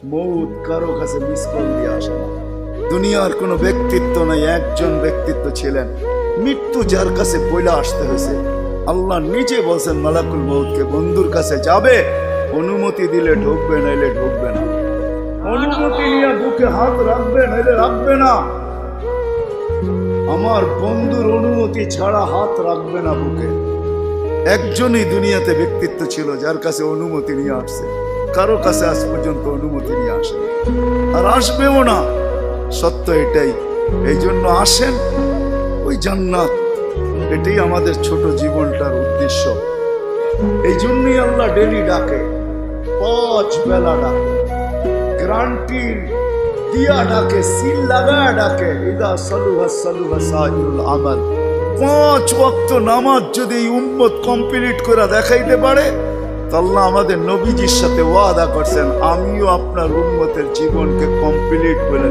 মৌত কারো কাছে মিস কল দিয়ে আসে না। দুনিয়ার কোনো ব্যক্তিত্ব নাই, একজন ব্যক্তিত্ব ছিলেন, মৃত্যু যার কাছে বইলা আসতে হয়েছে। আল্লাহ নিজে বলছেন মালাকুল মৌতকে, বন্ধুর কাছে যাবে, অনুমতি দিলে ঢুকবে, নাইলে ঢুকবে না। অনুমতি নিয়ে বুকে হাত রাখবে, নাইলে রাখবে না। আমার বন্ধুর অনুমতি ছাড়া হাত রাখবে না বুকে। একজনই দুনিয়াতে ব্যক্তিত্ব ছিল যার কাছে অনুমতি নিয়ে আসছে, কারো কাছে আজ পর্যন্ত অনুমতি নিয়ে আসে আর আসবেও না। সত্য এটাই। এই জন্য আসেন, ওই জান্নাত, এটাই আমাদের ছোট জীবনটার উদ্দেশ্য। এই জন্যই আল্লাহ ডেলি ডাকে, 5 বেলা ডাকে, গ্যারান্টি দিয়া ডাকে, সিল লাগায় ডাকে। ইদা সালুহা সালুহা সাইরুল আমাল। 5 ওয়াক্ত নামাজ যদি এই উম্মত কমপ্লিট করে দেখাইতে পারে, তো আল্লাহ আমাদের নবীজির সাথে ওয়াদা করছেন, আমিও আপনার উম্মতের জীবনকে কমপ্লিট করে